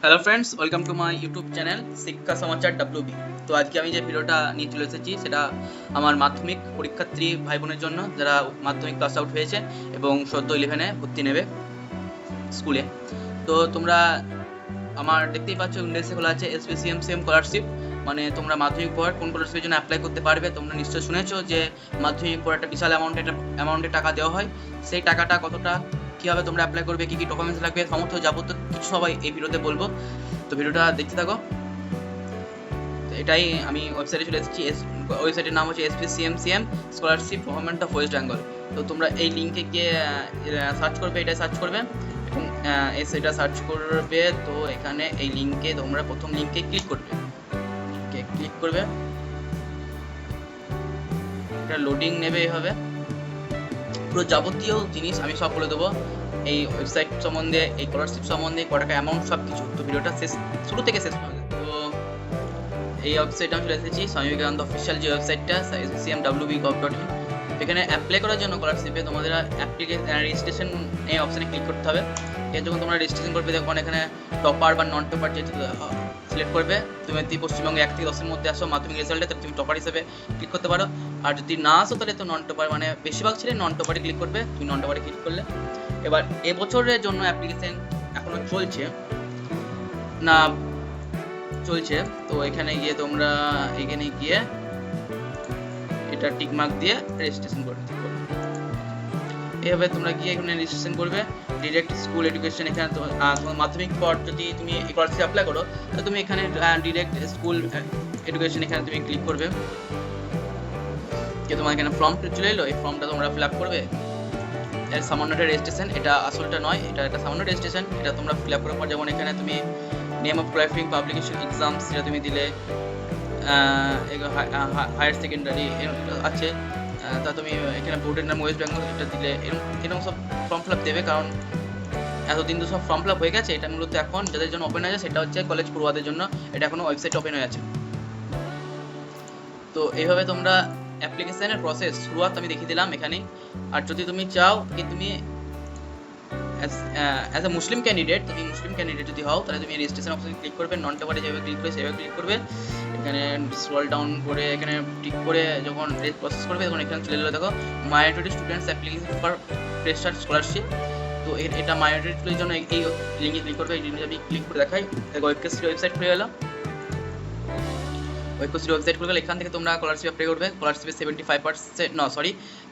Hello friends, welcome to my YouTube channel শিক্ষা সমাচার WB। তো আজকে আমি যে ভিডিওটা নিয়ে চলে এসেছি সেটা আমার মাধ্যমিক পরীক্ষার্থী ভাই বোনের জন্য, যারা মাধ্যমিক পাস আউট হয়েছে এবং সদ্য 11-এ ভর্তি নেবে স্কুলে। তো তোমরা আমার দেখতেই পাচ্ছ ইন্ডেক্সে খোলা আছে SBCMCM স্কলারশিপ, মানে তোমরা মাধ্যমিক পড়ার কোন স্কলারশিপের জন্য অ্যাপ্লাই করতে পারবে। তোমরা নিশ্চয়ই শুনেছো যে মাধ্যমিক পড়ার একটা বিশাল অ্যামাউন্টে টাকা দেওয়া হয়। সেই টাকাটা কতটা, কীভাবে তোমরা অ্যাপ্লাই করবে, কী কী ডকুমেন্টস লাগবে, সমস্ত যাবতীয় কিছু সবাই এই ভিডিওতে বলবো। তো ভিডিওটা দেখতে থাকো। তো এটাই আমি ওয়েবসাইটে চলে এসেছি। ওয়েবসাইটের নাম হচ্ছে SBCMCM scholarship government of West Bengal. তো তোমরা এই লিঙ্কে গিয়ে সার্চ করবে, এটা সার্চ করবে এবং এটা সার্চ করবে। তো এখানে এই লিঙ্কে তোমরা প্রথম লিঙ্কে ক্লিক করবে, ক্লিক করবে। এটা লোডিং নেবে এইভাবে। পুরো যাবতীয় জিনিস আমি সব বলে দেবো, এই ওয়েবসাইট সম্বন্ধে, এই স্কলারশিপ সম্বন্ধে, ক টাকা অ্যামাউন্ট, সব কিছু। তো ভিডিওটা শুরু থেকে শেষ হবে। তো এই ওয়েবসাইটে আমি চলে এসেছি, স্বামী বিবেকানন্দ অফিসিয়াল যে ওয়েবসাইটটা SBCMWB.gov.in। এখানে অ্যাপ্লাই করার জন্য স্কলারশিপে তোমাদের রেজিস্ট্রেশন এই অপশানে ক্লিক করতে হবে। যখন তোমরা রেজিস্ট্রেশন করবে, দেখুন এখানে টপার বা নন টপার যেটা সিলেক্ট করবে। তুমি যদি পশ্চিমবঙ্গে 1 থেকে 10-এর মধ্যে আসো মাধ্যমিক রেজাল্টে, তাহলে তুমি টপার হিসেবে ক্লিক করতে পারো। আর যদি না আসো তাহলে তো নন টপার, মানে বেশিরভাগ ছেলে নন টপারে ক্লিক করবে। তুমি নন টপারে ক্লিক করলে এবার এবছরের জন্য অ্যাপ্লিকেশন এখনো চলছে না, চলছে। তো এখানে গিয়ে তোমরা এটা টিক মার্ক দিয়ে রেজিস্ট্রেশন করবে। এভাবে তোমরা গিয়ে এখানে রেজিস্ট্রেশন করবে। ডিরেক্ট স্কুল এডুকেশন, এখানে তোমার মাধ্যমিক পর যদি তুমি স্কলারশিপ অ্যাপ্লাই করো, তাহলে তুমি এখানে ডিরেক্ট স্কুল এডুকেশন এখানে তুমি ক্লিক করবে। তোমার এখানে ফর্মটা চলে এলো, এই ফর্মটা তোমরা ফিল আপ করবে। এর সামান্য একটা রেজিস্ট্রেশন, এটা আসলটা নয়, এটা একটা সামান্য রেজিস্ট্রেশন। এটা তোমরা ফিল আপ করার পর, যেমন এখানে তুমি name of qualifying publication exams যেটা তুমি দিলে, হায়ার সেকেন্ডারি আছে, তা তুমি এখানে বোর্ডের নাম ওয়েস্ট বেঙ্গল এটা দিলে, এরকম সব ফর্ম ফিল আপ দেবে। কারণ এতদিন তো সব ফর্ম ফিল আপ হয়ে গেছে। এটা মূলত এখন যাদের জন্য ওপেন হয়েছে সেটা হচ্ছে কলেজ পড়ুয়াদের জন্য। এটা এখনো ওয়েবসাইট ওপেন হয়ে আছে। তো এইভাবে তোমরা অ্যাপ্লিকেশনের প্রসেস শুরুয়াত আমি দেখিয়ে দিলাম এখানেই। আর যদি তুমি চাও কি তুমি অ্যাজ এ মুসলিম ক্যান্ডিডেট, তুমি মুসলিম ক্যান্ডিডেট যদি হও, তাহলে তুমি রেজিস্ট্রেশন অপশনে ক্লিক করবে। নন টপারে যেভাবে ক্লিক করে সেভাবে ক্লিক করবে। এখানে স্ক্রল ডাউন করে এখানে টিক করে যখন প্রসেস করবে, তখন এখানে চলে এলো, দেখো minority students application for fresher scholarship. তো এটা মাইনরিটির জন্য এই লিঙ্কে ক্লিক করবে। এই লিঙ্কে আমি ক্লিক করে দেখাই, ঐক্যশ্রী ওয়েবসাইট খুলে গেল। ঐক্যশ্রী ওয়েবসাইট খুলে গেলে এখান থেকে তোমরা স্কলারশিপ অ্যাপ্লাই করবে। স্কলারশিপের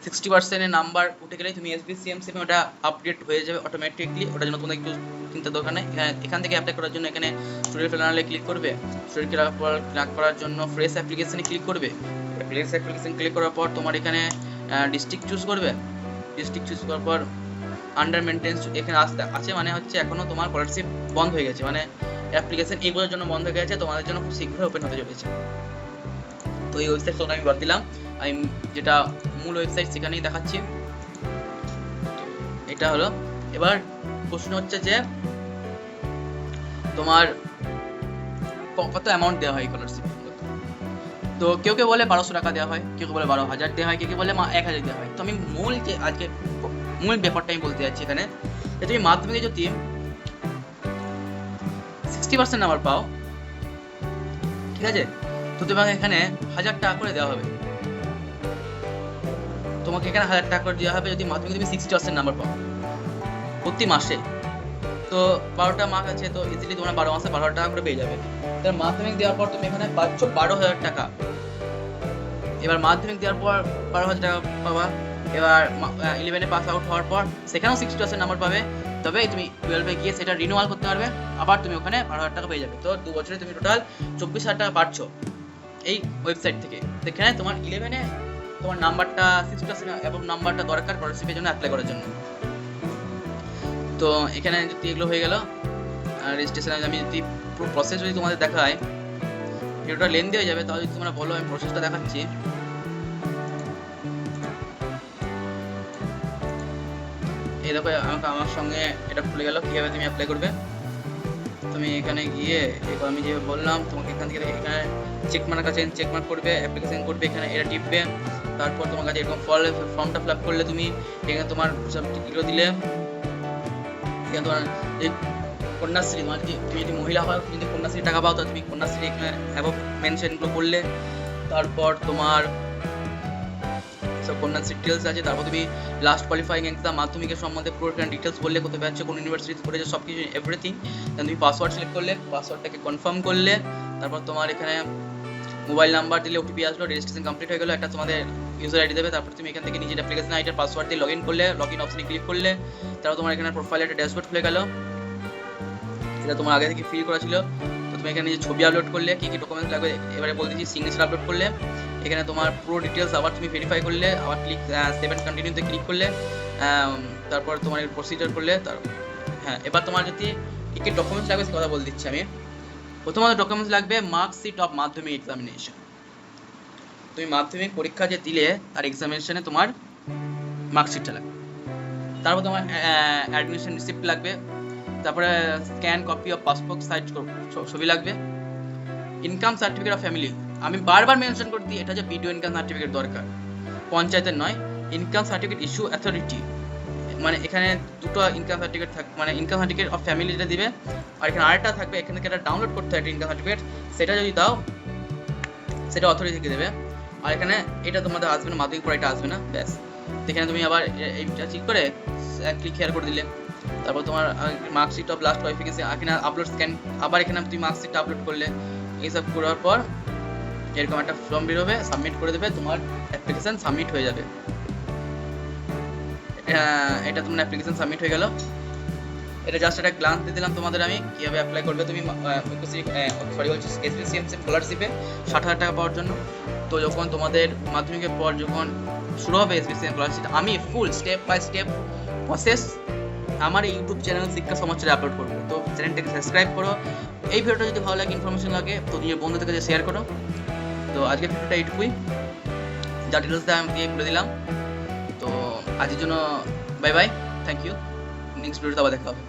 60% নাম্বার উঠে গেলে তুমি SBCMCM ওটা আপডেট হয়ে যাবে অটোমেটিকলি। ওটার জন্য তোমাদের একটু চিন্তা দরকার নেই। এখান থেকে অ্যাপ্লাই করার জন্য এখানে স্টুডেন্ট প্ল্যানারে ক্লিক করবে। স্টুডেন্ট ক্লিক করার জন্য ফ্রেশ অ্যাপ্লিকেশনে ক্লিক করবে। ফ্রেশ অ্যাপ্লিকেশন ক্লিক করার পর তোমার এখানে ডিস্ট্রিক্ট চুজ করবে। ডিস্ট্রিক্ট চুজ করার পর আন্ডার মেনটেন্স এখানে আছে, মানে হচ্ছে এখনো তোমার স্কলারশিপ বন্ধ হয়ে গেছে, মানে অ্যাপ্লিকেশন এই বছরের জন্য বন্ধ হয়ে গেছে। তোমাদের জন্য খুব শীঘ্রই ওপেন হতে চলেছে। তো এই ওয়েবসাইট তোমরা আমি বাদ দিলাম, আমি যেটা মূল ওয়েবসাইট সেখানেই দেখাচ্ছি। এটা হলো। এবার প্রশ্ন হচ্ছে যে তোমার কত অ্যামাউন্ট দেওয়া হয় স্কলারশিপ। তো কেউ কেউ বলে 1200 টাকা দেওয়া হয়, কেউ কেউ বলে 12,000 দেওয়া হয়, কেউ কেউ বলে 1000 দেওয়া হয়। তো আমি মূল ব্যাপারটা আমি বলতে যাচ্ছি এখানে, যে তুমি মাধ্যমিকে যদি 60% নাম্বার পাও, ঠিক আছে, তো তোমাকে এখানে 1000 টাকা করে দেওয়া হবে। তোমাকে এখানে 1000 টাকা করে দেওয়া হবে যদি মাধ্যমিকে তুমি 60% নাম্বার পাও প্রতি মাসে। তো 12টা মাস আছে, তো ইজিলি তোমরা 12 মাসে 12,000 টাকা করে পেয়ে যাবে। তাহলে মাধ্যমিক দেওয়ার পর তুমি এখানে পাচ্ছ 12,000 টাকা। এবার মাধ্যমিক দেওয়ার পর 12,000 টাকা পাবা। এবার 11-এ পাস আউট হওয়ার পর সেখানেও 60% নাম্বার পাবে। তবে তুমি 12-এ গিয়ে সেটা রিনিউয়াল করতে পারবে, আবার তুমি ওখানে 12,000 টাকা পেয়ে যাবে। তো 2 বছরে তুমি টোটাল 24,000 টাকা পাচ্ছ এই ওয়েবসাইট থেকে। সেখানে তোমার 11-এ তোমার নাম্বারটা 60% এবং নাম্বারটা দরকার স্কলারশিপের জন্য অ্যাপ্লাই করার জন্য। তো এখানে যদি এগুলো হয়ে গেল রেজিস্ট্রেশনে, আমি যদি পুরো প্রসেস যদি তোমাদের দেখাই ভিডিওটা লেন্দি হয়ে যাবে। তাহলে যদি তোমরা বলো আমি প্রসেসটা দেখাচ্ছি। এই দেখো আমার সঙ্গে এটা খুলে গেল, কীভাবে তুমি অ্যাপ্লাই করবে। তুমি এখানে গিয়ে আমি যে বললাম তোমাকে এখান থেকে এখানে চেকমার্ক আছে, চেকমার্ক করবে, অ্যাপ্লিকেশন করবে, এখানে এটা টিপবে। তারপর তোমার কাছে এরকম ফর্মটা ফিল আপ করলে তুমি এখানে তোমার সব টিকিটগুলো দিলে, এখানে তোমার এই কন্যাশ্রী, তোমার যদি তুমি যদি মহিলা হয়, তুমি যদি কন্যাশ্রী টাকা পাও, তাহলে তুমি কন্যাশ্রী এখানে অ্যাবভ মেনশনগুলো করলে, তারপর তোমার সব কন্যাশ্রী ডিটেলস আছে, তারপর তুমি লাস্ট কোয়ালিফাইং এক্সাম মাধ্যমিকের সম্বন্ধে পুরো এখানে ডিটেলস বললে, কোথায় পাচ্ছ, কোন ইউনিভার্সিটি করেছো, সব কিছু এভরিথিং। দেন তুমি পাসওয়ার্ড সিলেক্ট করলে, পাসওয়ার্ডটাকে কনফার্ম করলে, তারপর তোমার এখানে মোবাইল নাম্বার দিলে ওটিপি আসলো, রেজিস্ট্রেশন কমপ্লিট হয়ে গেলো, একটা তোমাদের ইউজার আইডি দেবে, তারপর তুমি এখান থেকে নিজের অ্যাপ্লিকেশন আইডির পাসওয়ার্ড দিয়ে লগ ইন করলে, লগ ইন অপশনে ক্লিক করলে, তারপর তোমার এখানে প্রোফাইলে একটা ড্যাশবোর্ড খুলে গেল, এটা তোমার আগে থেকে ফিল করা ছিল। তো তুমি এখানে যে ছবি আপলোড করলে, কী কী ডকুমেন্টস লাগবে এবারে বলে দিচ্ছি, সিগনেচার আপলোড করলে, এখানে তোমার পুরো ডিটেলস আবার তুমি ভেরিফাই করলে, আবার ক্লিক সেভ এন্ড কন্টিনিউতে ক্লিক করলে, তারপর তোমার প্রসিজার করলে, হ্যাঁ এবার তোমার যদি কী কী ডকুমেন্টস লাগবে সে কথা বলে দিচ্ছি আমি। প্রথমত ডকুমেন্টস লাগবে মার্কশিট অফ মাধ্যমিক এক্সামিনেশন। তুমি মাধ্যমিক পরীক্ষা যে দিলে তার এক্সামিনেশনে তোমার মার্কশিটটা লাগবে। তারপর তোমার অ্যাডমিশন রিসিপ্ট লাগবে, তারপরে scan copy of passport size ছবি লাগবে, ইনকাম সার্টিফিকেট অফ ফ্যামিলি। আমি বারবার মেনশন করে দিই, এটা যে ভিডিও ইনকাম সার্টিফিকেট দরকার, পঞ্চায়েতের নয়, ইনকাম সার্টিফিকেট ইস্যু অথরিটি, মানে এখানে দুটো ইনকাম সার্টিফিকেট থাকবে, মানে ইনকাম সার্টিফিকেট অফ ফ্যামিলি যেটা দিবে, আর এখানে আরেকটা থাকবে, এখান থেকে একটা ডাউনলোড করতে হয় একটা ইনকাম সার্টিফিকেট, সেটা যদি দাও সেটা অথরিটি থেকে দেবে। আর এখানে এটা তোমাদের আসবে না, মাধ্যমিক পরে এটা আসবে না, ব্যাস। এখানে তুমি আবার এইটা ঠিক করে ক্লিক হেয়ার করে দিলে, তারপর তোমার মার্কশিট অফ লাস্ট কোয়ালিফিকেশন, এখানে আপলোড স্ক্যান, আবার এখানে তুমি মার্কশিটটা আপলোড করলে, এইসব করার পর এরকম একটা ফর্ম বেরোবে, সাবমিট করে দেবে, তোমার অ্যাপ্লিকেশন সাবমিট হয়ে যাবে। এটা তোমার অ্যাপ্লিকেশন সাবমিট হয়ে গেল। এটা জাস্ট একটা গ্লান্স দিয়ে দিলাম তোমাদের আমি, কীভাবে অ্যাপ্লাই করবে তুমি এসপিসিএমসি স্কলারশিপে 60,000 টাকা পাওয়ার জন্য। তো যখন তোমাদের মাধ্যমিকের পর যখন শুরু হবে এসপিসিএম স্কলারশিপ, আমি full step by step process আমার এই ইউটিউব চ্যানেল শিক্ষা সমাচারে আপলোড করবো। তো চ্যানেলটাকে সাবস্ক্রাইব করো। এই ভিডিওটা যদি ভালো লাগে, ইনফরমেশন লাগে, তো নিজের বন্ধুদের কাছে শেয়ার করো। তো আজকের ভিডিওটা এইটুকুই, যা ডিটেলস আমি দিয়ে বলে দিলাম। তো আজকের জন্য bye bye, thank you. Next ভিডিওতে আবার দেখা হবে।